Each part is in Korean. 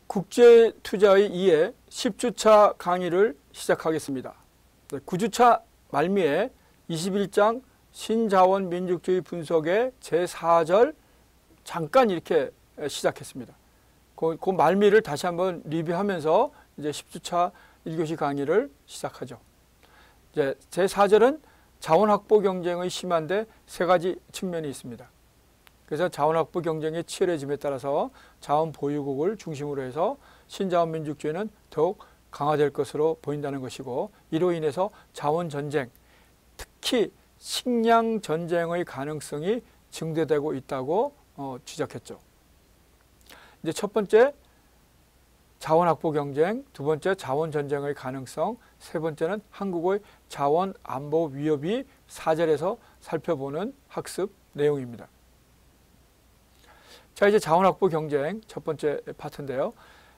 국제투자의 2회 10주차 강의를 시작하겠습니다. 9주차 말미에 21장 신자원 민족주의 분석의 제4절 잠깐 이렇게 시작했습니다. 그 말미를 다시 한번 리뷰하면서 이제 10주차 1교시 강의를 시작하죠. 이제 제4절은 자원 확보 경쟁의 심한데 세 가지 측면이 있습니다. 그래서 자원 확보 경쟁의 치열해짐에 따라서 자원 보유국을 중심으로 해서 신자원 민족주의는 더욱 강화될 것으로 보인다는 것이고, 이로 인해서 자원 전쟁, 특히 식량 전쟁의 가능성이 증대되고 있다고 지적했죠. 이제 첫 번째 자원 확보 경쟁, 두 번째 자원 전쟁의 가능성, 세 번째는 한국의 자원 안보 위협이 4절에서 살펴보는 학습 내용입니다. 자, 이제 자원 확보 경쟁 첫 번째 파트인데요.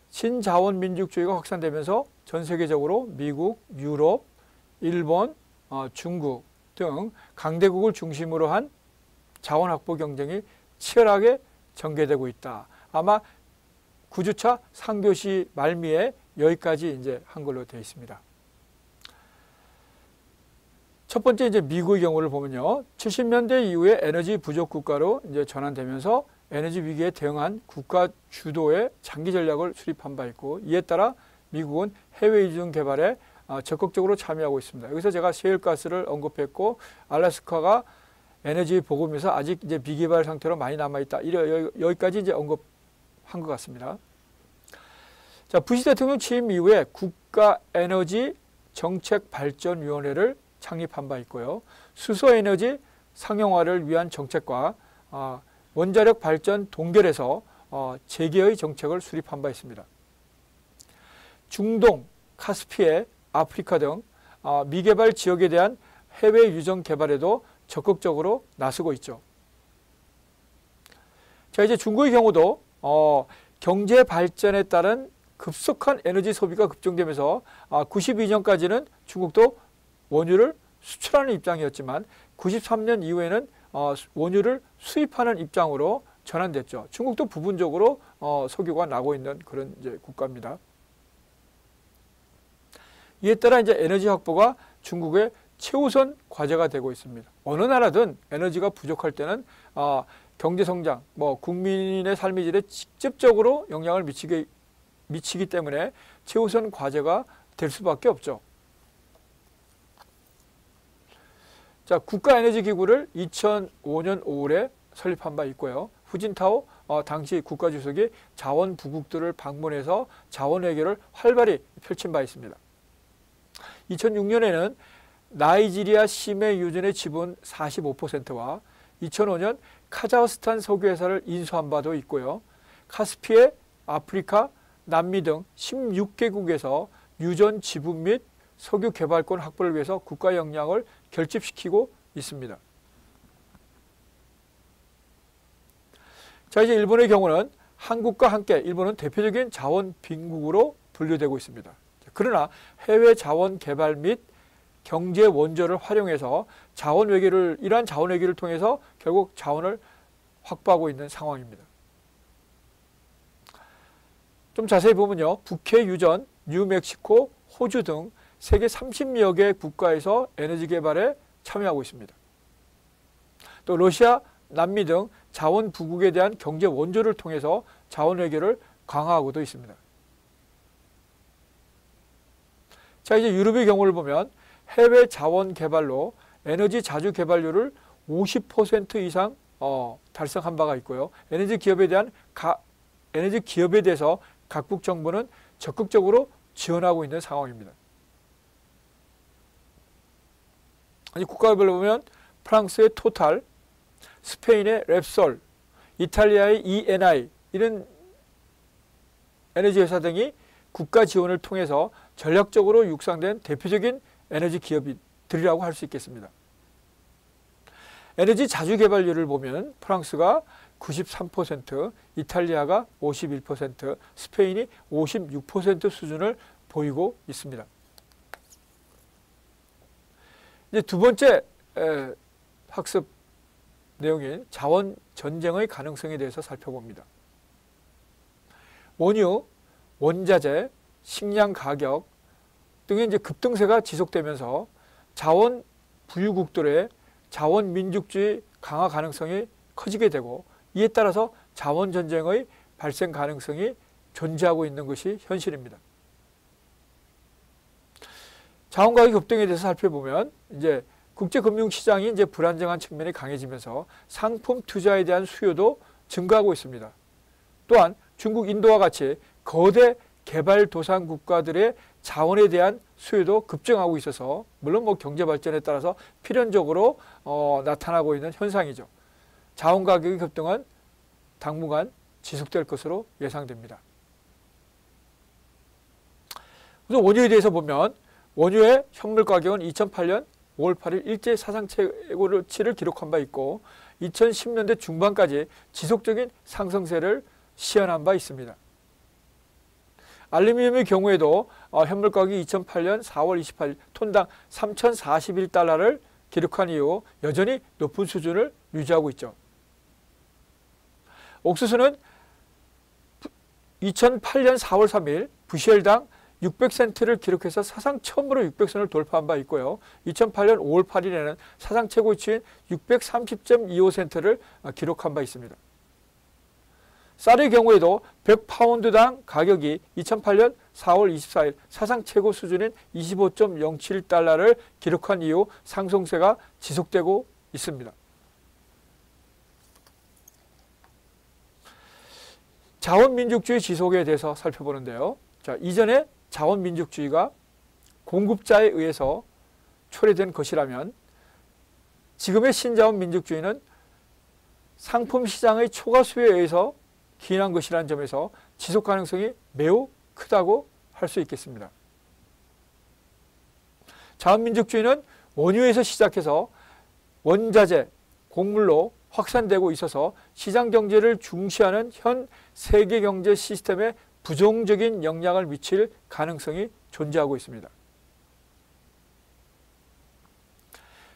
신자원 민족주의가 확산되면서 전 세계적으로 미국, 유럽, 일본, 중국 등 강대국을 중심으로 한 자원 확보 경쟁이 치열하게 전개되고 있다. 아마 9주차 3교시 말미에 여기까지 이제 한 걸로 되어 있습니다. 첫 번째 이제 미국의 경우를 보면요. 70년대 이후에 에너지 부족 국가로 이제 전환되면서 에너지 위기에 대응한 국가 주도의 장기 전략을 수립한 바 있고, 이에 따라 미국은 해외 의존 개발에 적극적으로 참여하고 있습니다. 여기서 제가 셰일가스를 언급했고, 알래스카가 에너지 보급에서 아직 이제 미개발 상태로 많이 남아 있다. 여기까지 이제 언급한 것 같습니다. 자, 부시 대통령 취임 이후에 국가 에너지 정책 발전위원회를 창립한 바 있고요. 수소 에너지 상용화를 위한 정책과 원자력 발전 동결에서 재개의 정책을 수립한 바 있습니다. 중동, 카스피해, 아프리카 등 미개발 지역에 대한 해외 유전 개발에도 적극적으로 나서고 있죠. 자, 이제 중국의 경우도 경제 발전에 따른 급속한 에너지 소비가 급증되면서 92년까지는 중국도 원유를 수출하는 입장이었지만 93년 이후에는 원유를 수입하는 입장으로 전환됐죠. 중국도 부분적으로 석유가 나고 있는 그런 이제 국가입니다. 이에 따라 이제 에너지 확보가 중국의 최우선 과제가 되고 있습니다. 어느 나라든 에너지가 부족할 때는 경제 성장, 국민의 삶의 질에 직접적으로 영향을 미치기 때문에 최우선 과제가 될 수밖에 없죠. 자, 국가에너지기구를 2005년 5월에 설립한 바 있고요. 후진타오 당시 국가주석이 자원 부국들을 방문해서 자원 외교를 활발히 펼친 바 있습니다. 2006년에는 나이지리아 심해 유전의 지분 45%와 2005년 카자흐스탄 석유회사를 인수한 바도 있고요. 카스피해, 아프리카, 남미 등 16개국에서 유전 지분 및 석유 개발권 확보를 위해서 국가 역량을 결집시키고 있습니다. 자, 이제 일본의 경우는 한국과 함께 일본은 대표적인 자원 빈국으로 분류되고 있습니다. 그러나 해외 자원 개발 및 경제 원조를 활용해서 이러한 자원 외교를 통해서 결국 자원을 확보하고 있는 상황입니다. 좀 자세히 보면요. 북해 유전, 뉴멕시코, 호주 등 세계 30여 개 국가에서 에너지 개발에 참여하고 있습니다. 또 러시아, 남미 등 자원 부국에 대한 경제 원조를 통해서 자원 외교를 강화하고도 있습니다. 자, 이제 유럽의 경우를 보면 해외 자원 개발로 에너지 자주 개발률을 50% 이상 달성한 바가 있고요. 에너지 기업에 대해서 각국 정부는 적극적으로 지원하고 있는 상황입니다. 아니, 국가별로 보면 프랑스의 토탈, 스페인의 랩솔, 이탈리아의 ENI 이런 에너지 회사 등이 국가 지원을 통해서 전략적으로 육성된 대표적인 에너지 기업들이라고 할 수 있겠습니다. 에너지 자주 개발률을 보면 프랑스가 93%, 이탈리아가 51%, 스페인이 56% 수준을 보이고 있습니다. 이제 두 번째 학습 내용인 자원 전쟁의 가능성에 대해서 살펴봅니다. 원유, 원자재, 식량 가격 등의 이제 급등세가 지속되면서 자원 부유국들의 자원 민족주의 강화 가능성이 커지게 되고, 이에 따라서 자원 전쟁의 발생 가능성이 존재하고 있는 것이 현실입니다. 자원 가격 급등에 대해서 살펴보면 이제 국제 금융 시장이 이제 불안정한 측면이 강해지면서 상품 투자에 대한 수요도 증가하고 있습니다. 또한 중국, 인도와 같이 거대 개발도상 국가들의 자원에 대한 수요도 급증하고 있어서, 물론 뭐 경제 발전에 따라서 필연적으로 나타나고 있는 현상이죠. 자원 가격의 급등은 당분간 지속될 것으로 예상됩니다. 그래서 원유에 대해서 보면 원유의 현물 가격은 2008년 5월 8일 일제 사상 최고치를 기록한 바 있고 2010년대 중반까지 지속적인 상승세를 시현한 바 있습니다. 알루미늄의 경우에도 현물 가격이 2008년 4월 28일 톤당 3,041달러를 기록한 이후 여전히 높은 수준을 유지하고 있죠. 옥수수는 2008년 4월 3일 부시엘당 600센트를 기록해서 사상 처음으로 600선을 돌파한 바 있고요. 2008년 5월 8일에는 사상 최고치인 630.25센트를 기록한 바 있습니다. 쌀의 경우에도 100파운드당 가격이 2008년 4월 24일 사상 최고 수준인 25.07달러를 기록한 이후 상승세가 지속되고 있습니다. 자원민족주의 지속에 대해서 살펴보는데요. 자, 이전에 자원민족주의가 공급자에 의해서 초래된 것이라면 지금의 신자원민족주의는 상품 시장의 초과 수요에 의해서 기인한 것이라는 점에서 지속 가능성이 매우 크다고 할 수 있겠습니다. 자원민족주의는 원유에서 시작해서 원자재, 곡물로 확산되고 있어서 시장경제를 중시하는 현 세계경제 시스템에 부정적인 영향을 미칠 가능성이 존재하고 있습니다.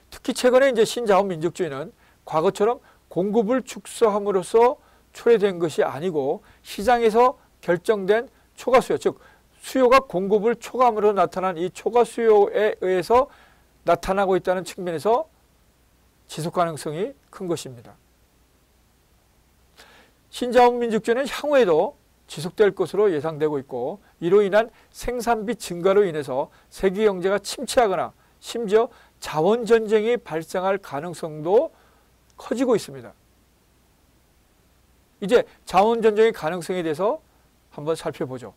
특히 최근에 이제 신자원민족주의는 과거처럼 공급을 축소함으로써 초래된 것이 아니고 시장에서 결정된 초과 수요, 즉 수요가 공급을 초과함으로 나타난 이 초과 수요에 의해서 나타나고 있다는 측면에서 지속 가능성이 큰 것입니다. 신자원민족주의는 향후에도 지속될 것으로 예상되고 있고 이로 인한 생산비 증가로 인해서 세계 경제가 침체하거나 심지어 자원전쟁이 발생할 가능성도 커지고 있습니다. 이제 자원전쟁의 가능성에 대해서 한번 살펴보죠.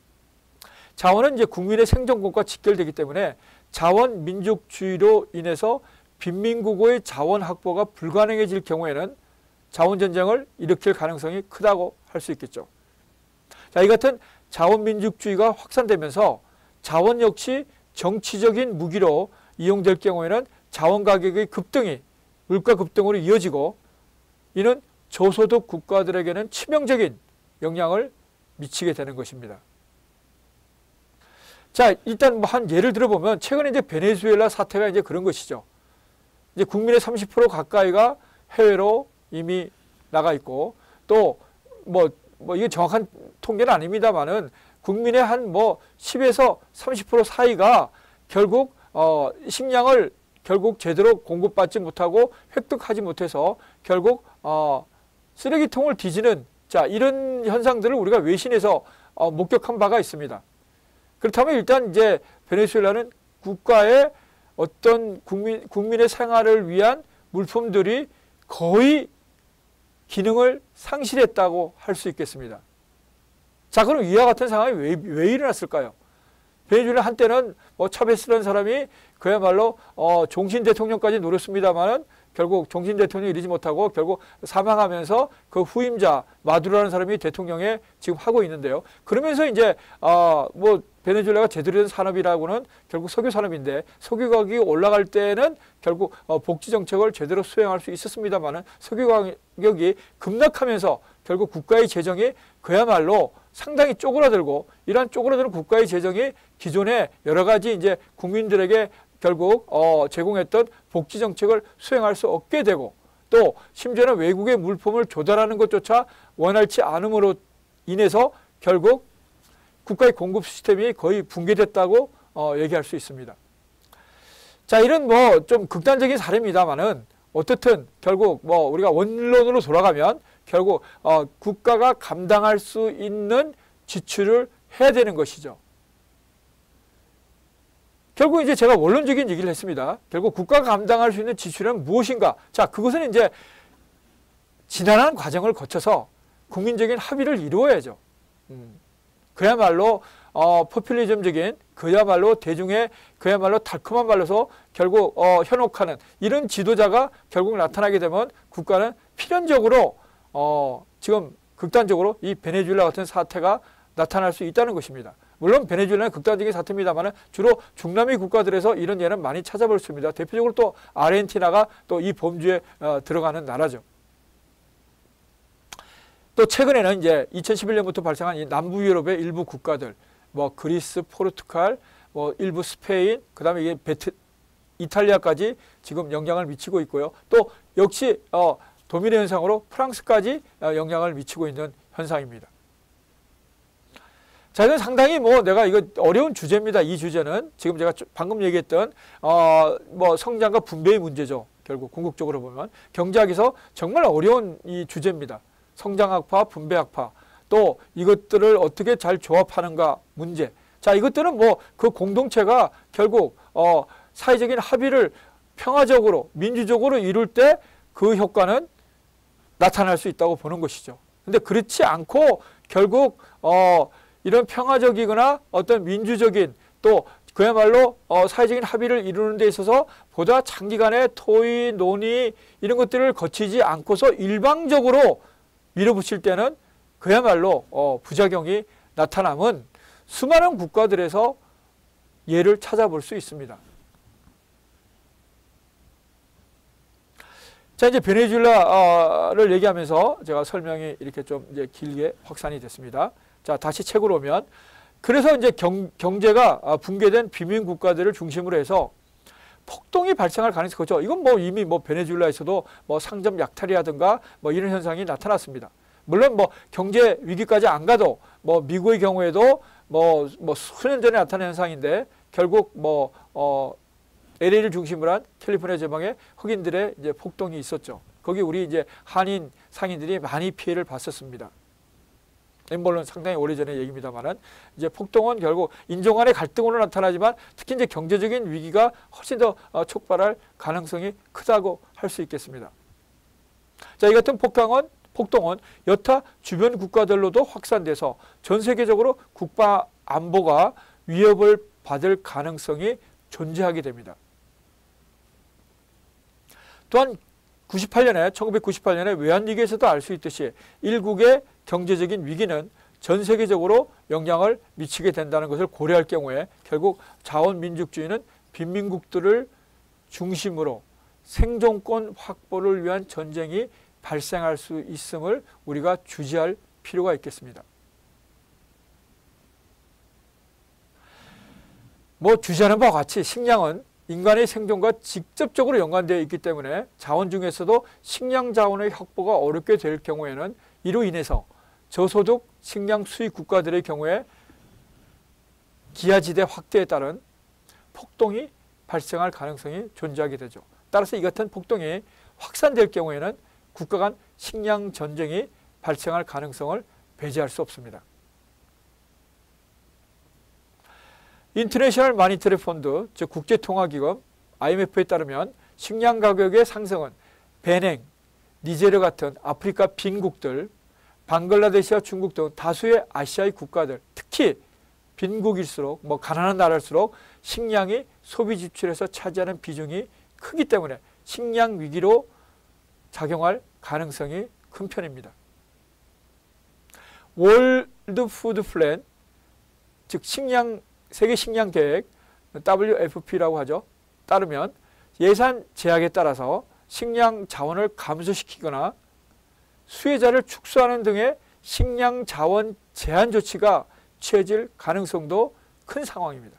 자원은 이제 국민의 생존권과 직결되기 때문에 자원민족주의로 인해서 빈민국의 자원 확보가 불가능해질 경우에는 자원전쟁을 일으킬 가능성이 크다고 할 수 있겠죠. 자, 이 같은 자원민족주의가 확산되면서 자원 역시 정치적인 무기로 이용될 경우에는 자원 가격의 급등이 물가 급등으로 이어지고 이는 저소득 국가들에게는 치명적인 영향을 미치게 되는 것입니다. 자, 일단 뭐 한 예를 들어보면 최근에 이제 베네수엘라 사태가 이제 그런 것이죠. 이제 국민의 30% 가까이가 해외로 이미 나가 있고 또 뭐 이게 정확한 통계는 아닙니다만은 국민의 한 뭐 10에서 30% 사이가 결국 식량을 결국 제대로 공급받지 못하고 획득하지 못해서 결국 쓰레기통을 뒤지는 자 이런 현상들을 우리가 외신에서 목격한 바가 있습니다. 그렇다면 일단 이제 베네수엘라는 국가의 어떤 국민의 생활을 위한 물품들이 거의 기능을 상실했다고 할 수 있겠습니다. 자, 그럼 이와 같은 상황이 왜 일어났을까요? 베네수엘라 한때는 뭐 차베스라는 사람이 그야말로 종신 대통령까지 노렸습니다만은 결국 종신 대통령이 이르지 못하고 결국 사망하면서 그 후임자 마두로라는 사람이 대통령에 지금 하고 있는데요. 그러면서 이제 뭐 베네수엘라가 제대로 된 산업이라고는 결국 석유 산업인데 석유 가격이 올라갈 때는 결국 복지 정책을 제대로 수행할 수 있었습니다만은 석유 가격이 급락하면서 결국 국가의 재정이 그야말로 상당히 쪼그라들고 이러한 쪼그라드는 국가의 재정이 기존에 여러 가지 이제 국민들에게 결국 제공했던 복지 정책을 수행할 수 없게 되고 또 심지어는 외국의 물품을 조달하는 것조차 원활치 않음으로 인해서 결국 국가의 공급 시스템이 거의 붕괴됐다고 얘기할 수 있습니다. 자, 이런 뭐 좀 극단적인 사례입니다만은 어떻든 결국 뭐 우리가 원론으로 돌아가면 결국 국가가 감당할 수 있는 지출을 해야 되는 것이죠. 결국 이제 제가 원론적인 얘기를 했습니다. 결국 국가가 감당할 수 있는 지출은 무엇인가? 자, 그것은 이제 지난한 과정을 거쳐서 국민적인 합의를 이루어야죠. 그야말로 포퓰리즘적인, 그야말로 대중의 그야말로 달콤한 말로서 결국 현혹하는 이런 지도자가 결국 나타나게 되면 국가는 필연적으로 지금 극단적으로 이 베네수엘라 같은 사태가 나타날 수 있다는 것입니다. 물론 베네수엘라는 극단적인 사태입니다만 주로 중남미 국가들에서 이런 예는 많이 찾아볼 수 있습니다. 대표적으로 또 아르헨티나가 또 이 범주에 들어가는 나라죠. 또 최근에는 이제 2011년부터 발생한 이 남부 유럽의 일부 국가들, 뭐 그리스, 포르투갈, 뭐 일부 스페인, 그다음에 이게 이탈리아까지 지금 영향을 미치고 있고요. 또 역시 도미노 현상으로 프랑스까지 영향을 미치고 있는 현상입니다. 자, 이건 상당히 뭐 내가 이거 어려운 주제입니다. 이 주제는 지금 제가 방금 얘기했던 뭐 성장과 분배의 문제죠. 결국 궁극적으로 보면 경제학에서 정말 어려운 이 주제입니다. 성장학파, 분배학파, 또 이것들을 어떻게 잘 조합하는가 문제. 자, 이것들은 뭐 그 공동체가 결국 사회적인 합의를 평화적으로 민주적으로 이룰 때 그 효과는 나타날 수 있다고 보는 것이죠. 근데 그렇지 않고 결국 이런 평화적이거나 어떤 민주적인 또 그야말로 사회적인 합의를 이루는 데 있어서 보다 장기간의 토의, 논의 이런 것들을 거치지 않고서 일방적으로 밀어붙일 때는 그야말로 부작용이 나타남은 수많은 국가들에서 예를 찾아볼 수 있습니다. 자, 이제 베네수엘라를 얘기하면서 제가 설명이 이렇게 좀 이제 길게 확산이 됐습니다. 자, 다시 책으로 오면 그래서 이제 경제가 붕괴된 빈민 국가들을 중심으로 해서 폭동이 발생할 가능성이 크죠. 이건 뭐 이미 뭐 베네수엘라에서도 뭐 상점 약탈이라든가 뭐 이런 현상이 나타났습니다. 물론 뭐 경제 위기까지 안 가도 뭐 미국의 경우에도 뭐 수년 전에 나타난 현상인데 결국 뭐 LA를 중심으로 한 캘리포니아 지방에 흑인들의 이제 폭동이 있었죠. 거기 우리 이제 한인 상인들이 많이 피해를 봤었습니다. 물론 상당히 오래전의 얘기입니다만은 이제 폭동은 결국 인종 간의 갈등으로 나타나지만 특히 이제 경제적인 위기가 훨씬 더 촉발할 가능성이 크다고 할 수 있겠습니다. 자, 이 같은 폭동은 여타 주변 국가들로도 확산돼서 전 세계적으로 국가 안보가 위협을 받을 가능성이 존재하게 됩니다. 또한 1998년에 외환위기에서도 알 수 있듯이 일국의 경제적인 위기는 전 세계적으로 영향을 미치게 된다는 것을 고려할 경우에 결국 자원민족주의는 빈민국들을 중심으로 생존권 확보를 위한 전쟁이 발생할 수 있음을 우리가 주지할 필요가 있겠습니다. 뭐 주지하는 바와 같이 식량은 인간의 생존과 직접적으로 연관되어 있기 때문에 자원 중에서도 식량 자원의 확보가 어렵게 될 경우에는 이로 인해서 저소득 식량 수입 국가들의 경우에 기하지대 확대에 따른 폭동이 발생할 가능성이 존재하게 되죠. 따라서 이 같은 폭동이 확산될 경우에는 국가 간 식량 전쟁이 발생할 가능성을 배제할 수 없습니다. 인터내셔널 마니터리 펀드, 즉 국제통화기금 IMF에 따르면 식량 가격의 상승은 베냉, 니제르 같은 아프리카 빈국들, 방글라데시와 중국 등 다수의 아시아의 국가들, 특히 빈국일수록 뭐 가난한 나라일수록 식량이 소비 지출에서 차지하는 비중이 크기 때문에 식량 위기로 작용할 가능성이 큰 편입니다. 월드 푸드 플랜, 즉 세계 식량 계획 WFP라고 하죠. 따르면 예산 제약에 따라서 식량 자원을 감소시키거나 수혜자를 축소하는 등의 식량 자원 제한 조치가 취해질 가능성도 큰 상황입니다.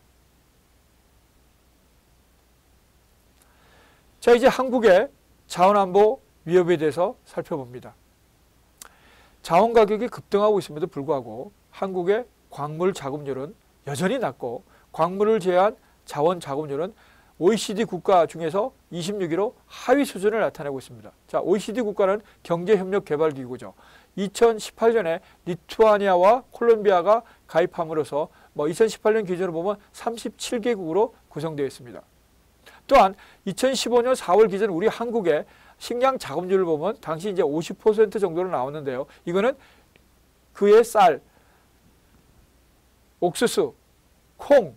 자, 이제 한국의 자원안보 위협에 대해서 살펴봅니다. 자원 가격이 급등하고 있음에도 불구하고 한국의 광물 자급률은 여전히 낮고 광물을 제외한 자원 자급률은 OECD 국가 중에서 26위로 하위 수준을 나타내고 있습니다. 자, OECD 국가는 경제협력개발기구죠. 2018년에 리투아니아와 콜롬비아가 가입함으로써 2018년 기준으로 보면 37개국으로 구성되어 있습니다. 또한 2015년 4월 기준 우리 한국의 식량 자급률을 보면 당시 이제 50% 정도로 나왔는데요. 이거는 그의 쌀, 옥수수, 콩,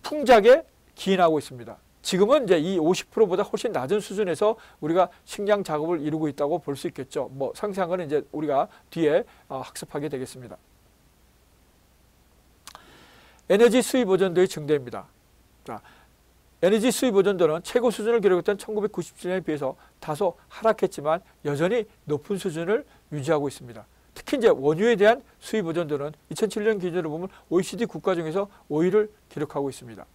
풍작에 기인하고 있습니다. 지금은 이제 이 50%보다 훨씬 낮은 수준에서 우리가 식량 작업을 이루고 있다고 볼 수 있겠죠. 상세한 거는 이제 우리가 뒤에 학습하게 되겠습니다. 에너지 수입 의존도의 증대입니다. 자, 에너지 수입 의존도는 최고 수준을 기록했던 1997년에 비해서 다소 하락했지만 여전히 높은 수준을 유지하고 있습니다. 특히 이제 원유에 대한 수입 의존도는 2007년 기준으로 보면 OECD 국가 중에서 5위를 기록하고 있습니다.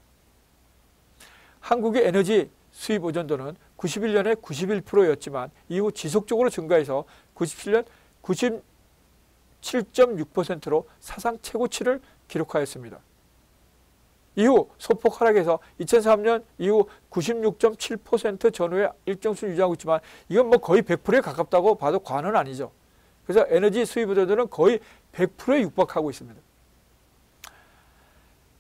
한국의 에너지 수입 의존도는 91년에 91%였지만 이후 지속적으로 증가해서 97년 97.6%로 사상 최고치를 기록하였습니다. 이후 소폭 하락해서 2003년 이후 96.7% 전후에 일정 수준 유지하고 있지만 이건 거의 100%에 가깝다고 봐도 과언은 아니죠. 그래서 에너지 수입 의존도는 거의 100%에 육박하고 있습니다.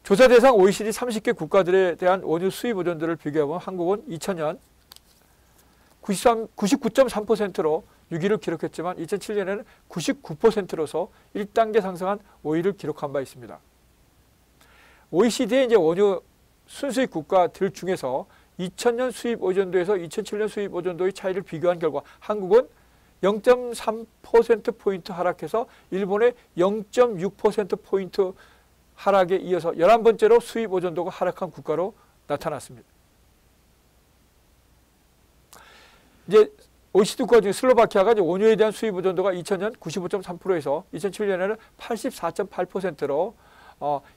조사 대상 OECD 30개 국가들에 대한 원유 수입 의존도를 비교해보면 한국은 2000년 99.3%로 6위를 기록했지만 2007년에는 99%로서 1단계 상승한 5위를 기록한 바 있습니다. OECD의 이제 원유 순수입 국가들 중에서 2000년 수입 의존도에서 2007년 수입 의존도의 차이를 비교한 결과 한국은 0.3%포인트 하락해서 일본의 0.6%포인트 하락에 이어서 11번째로 수입 의존도가 하락한 국가로 나타났습니다. 이제 OECD 국가 중에 슬로바키아가 이제 원유에 대한 수입 의존도가 2000년 95.3%에서 2007년에는 84.8%로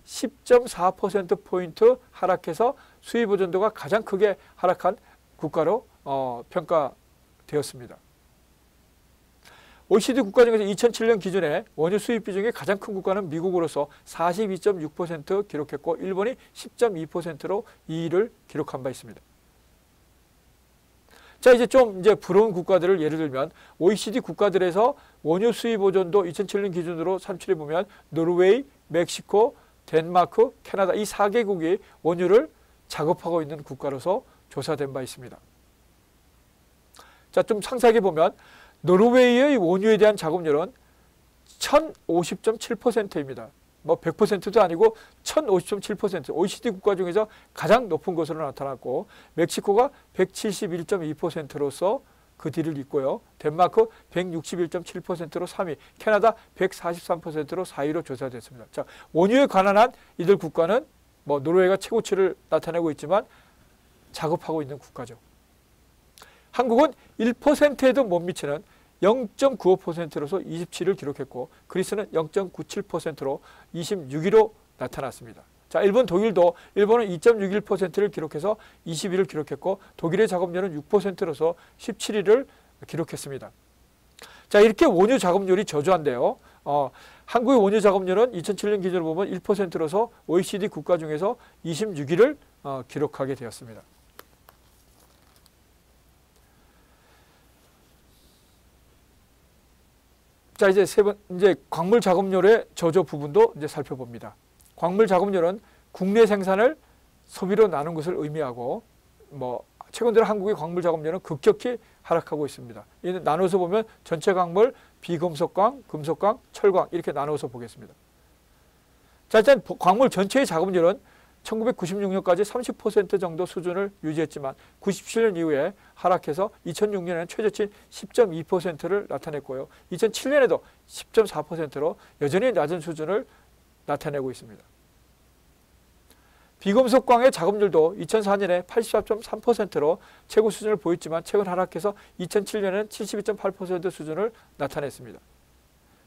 10.4%포인트 하락해서 수입 의존도가 가장 크게 하락한 국가로 평가되었습니다. OECD 국가 중에서 2007년 기준에 원유 수입 비중이 가장 큰 국가는 미국으로서 42.6% 기록했고 일본이 10.2%로 2위를 기록한 바 있습니다. 자, 이제 좀 부러운 국가들을 예를 들면 OECD 국가들에서 원유 수입 의존도 2007년 기준으로 산출해 보면 노르웨이, 멕시코, 덴마크, 캐나다 이 4개국이 원유를 작업하고 있는 국가로서 조사된 바 있습니다. 자, 좀 상세하게 보면 노르웨이의 원유에 대한 작업률은 1050.7%입니다. 100%도 아니고 1050.7%, OECD 국가 중에서 가장 높은 것으로 나타났고 멕시코가 171.2%로서 그 뒤를 잇고요. 덴마크 161.7%로 3위, 캐나다 143%로 4위로 조사됐습니다. 자, 원유에 관한 한 이들 국가는 노르웨이가 최고치를 나타내고 있지만 작업하고 있는 국가죠. 한국은 1%에도 못 미치는 0.95%로서 27위를 기록했고 그리스는 0.97%로 26위로 나타났습니다. 자, 일본, 독일도 일본은 2.61%를 기록해서 20위를 기록했고 독일의 작업률은 6%로서 17위를 기록했습니다. 자, 이렇게 원유 작업률이 저조한데요. 한국의 원유 작업률은 2007년 기준으로 보면 1%로서 OECD 국가 중에서 26위를 기록하게 되었습니다. 자, 이제 광물 작업률의 저조 부분도 살펴봅니다. 광물 작업률은 국내 생산을 소비로 나눈 것을 의미하고 최근 들어 한국의 광물 작업률은 급격히 하락하고 있습니다. 이는 나눠서 보면 전체 광물, 비금속광, 금속광, 철광 이렇게 나눠서 보겠습니다. 자, 일단 광물 전체의 작업률은 1996년까지 30% 정도 수준을 유지했지만 97년 이후에 하락해서 2006년에는 최저치인 10.2%를 나타냈고요. 2007년에도 10.4%로 여전히 낮은 수준을 나타내고 있습니다. 비금속광의 작업률도 2004년에 84.3%로 최고 수준을 보였지만 최근 하락해서 2007년에는 72.8% 수준을 나타냈습니다.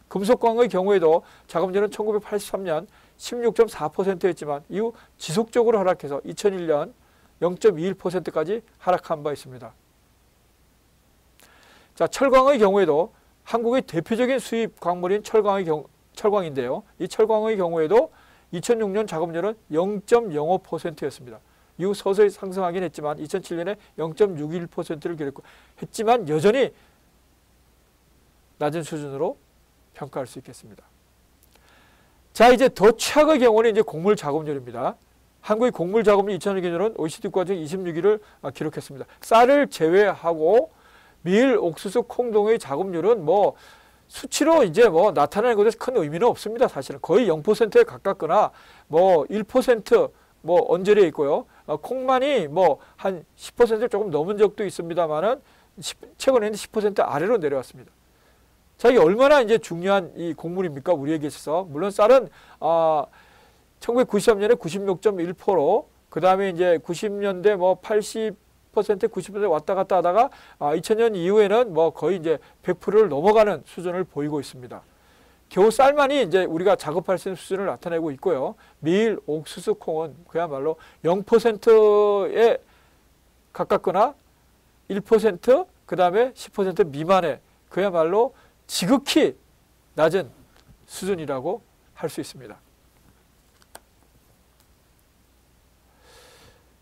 금속광의 경우에도 작업률은 1983년 16.4%였지만 이후 지속적으로 하락해서 2001년 0.21%까지 하락한 바 있습니다. 자, 철광의 경우에도 한국의 대표적인 수입 광물인 철광인데요. 이 철광의 경우에도 2006년 작업률은 0.05%였습니다. 이후 서서히 상승하긴 했지만 2007년에 0.61%를 기록했고 했지만 여전히 낮은 수준으로 평가할 수 있겠습니다. 자, 이제 더 최악의 경우는 이제 곡물 작업률입니다. 한국의 곡물 작업률 2006년은 OECD 국가 중 26위를 기록했습니다. 쌀을 제외하고 밀, 옥수수, 콩 등의 작업률은 뭐 수치로 이제 뭐 나타내는 것에 큰 의미는 없습니다. 사실은 거의 0%에 가깝거나 뭐 1% 뭐 언저리에 있고요. 콩만이 뭐 한 10% 조금 넘은 적도 있습니다만은 최근에는 10% 아래로 내려왔습니다. 자, 이게 얼마나 이제 중요한 이 곡물입니까? 우리에게 있어서. 물론 쌀은 1993년에 96.1%, 그 다음에 이제 90년대 뭐 80%, 90% 왔다 갔다 하다가 2000년 이후에는 뭐 거의 이제 100%를 넘어가는 수준을 보이고 있습니다. 겨우 쌀만이 이제 우리가 작업할 수 있는 수준을 나타내고 있고요. 밀, 옥수수, 콩은 그야말로 0%에 가깝거나 1%, 그 다음에 10% 미만의 그야말로 지극히 낮은 수준이라고 할 수 있습니다.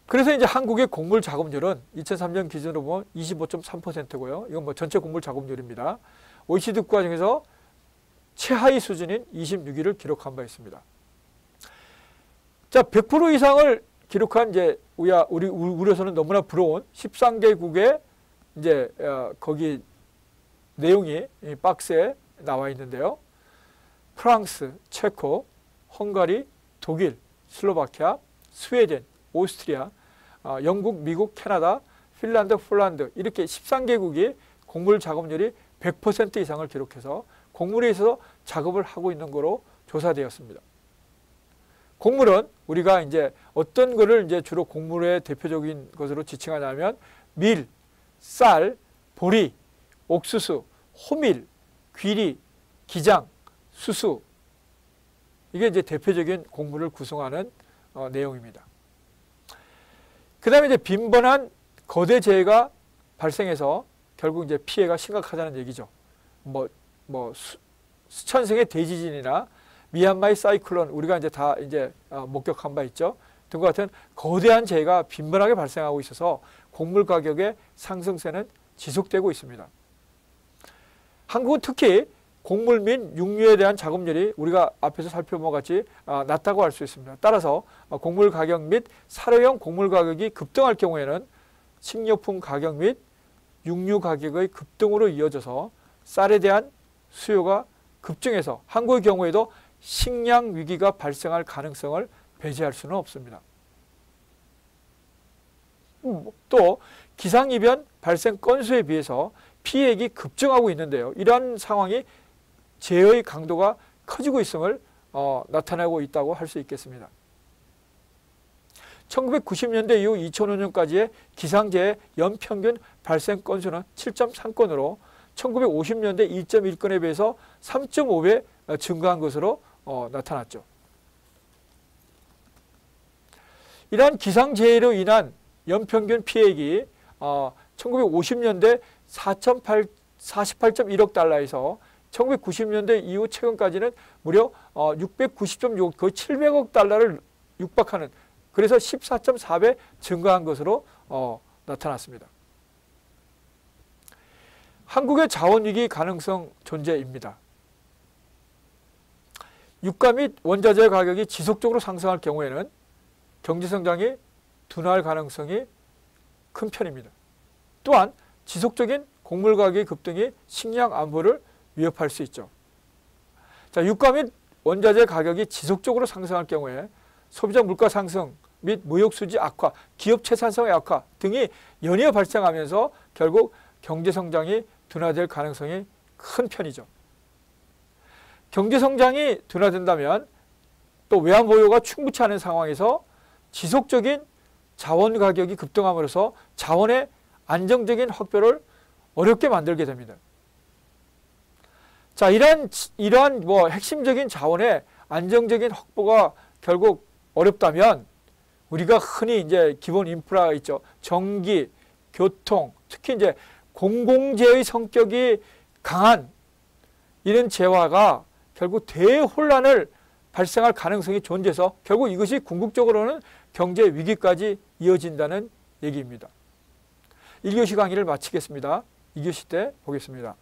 그래서 이제 한국의 곡물 작업률은 2003년 기준으로 보면 25.3%고요. 이건 뭐 전체 곡물 작업률입니다. OECD 국가 중에서 최하위 수준인 26위를 기록한 바 있습니다. 자, 100% 이상을 기록한 이제 우리로서는 너무나 부러운 13개국의 이제 거기 내용이 이 박스에 나와 있는데요. 프랑스, 체코, 헝가리, 독일, 슬로바키아, 스웨덴, 오스트리아, 영국, 미국, 캐나다, 핀란드, 폴란드 이렇게 13개국이 곡물 작업률이 100% 이상을 기록해서 곡물에 있어서 작업을 하고 있는 거로 조사되었습니다. 곡물은 우리가 이제 어떤 거를 이제 주로 곡물의 대표적인 것으로 지칭하냐면 밀, 쌀, 보리, 옥수수, 호밀, 귀리, 기장, 수수 이게 이제 대표적인 곡물을 구성하는 내용입니다. 그 다음에 이제 빈번한 거대 재해가 발생해서 결국 이제 피해가 심각하다는 얘기죠. 수천승의 대지진이나 미얀마의 사이클론 우리가 이제 다 이제 목격한 바 있죠. 등과 같은 거대한 재해가 빈번하게 발생하고 있어서 곡물 가격의 상승세는 지속되고 있습니다. 한국은 특히 곡물 및 육류에 대한 작업률이 우리가 앞에서 살펴본 것 같이 낮다고 할 수 있습니다. 따라서 곡물 가격 및 사료용 곡물 가격이 급등할 경우에는 식료품 가격 및 육류 가격의 급등으로 이어져서 쌀에 대한 수요가 급증해서 한국의 경우에도 식량 위기가 발생할 가능성을 배제할 수는 없습니다. 또 기상이변 발생 건수에 비해서 피해액이 급증하고 있는데요. 이러한 상황이 재해의 강도가 커지고 있음을 나타내고 있다고 할 수 있겠습니다. 1990년대 이후 2005년까지의 기상재해 연평균 발생 건수는 7.3건으로 1950년대 2.1건에 비해서 3.5배 증가한 것으로 나타났죠. 이러한 기상재해로 인한 연평균 피해액이 1950년대 48.1억 달러에서 1990년대 이후 최근까지는 무려 690.6, 거의 700억 달러를 육박하는 그래서 14.4배 증가한 것으로 나타났습니다. 한국의 자원위기 가능성 존재입니다. 유가 및 원자재 가격이 지속적으로 상승할 경우에는 경제성장이 둔화할 가능성이 큰 편입니다. 또한 지속적인 곡물 가격의 급등이 식량 안보를 위협할 수 있죠. 자, 유가 및 원자재 가격이 지속적으로 상승할 경우에 소비자 물가 상승 및 무역수지 악화, 기업 채산성의 악화 등이 연이어 발생하면서 결국 경제성장이 둔화될 가능성이 큰 편이죠. 경제성장이 둔화된다면 또 외환보유가 충분치 않은 상황에서 지속적인 자원 가격이 급등함으로써 자원의 안정적인 확보를 어렵게 만들게 됩니다. 자, 이러한 핵심적인 자원의 안정적인 확보가 결국 어렵다면 우리가 흔히 이제 기본 인프라가 있죠. 전기, 교통, 특히 이제 공공재의 성격이 강한 이런 재화가 결국 대혼란을 발생할 가능성이 존재해서 결국 이것이 궁극적으로는 경제 위기까지 이어진다는 얘기입니다. 1교시 강의를 마치겠습니다. 2교시 때 보겠습니다.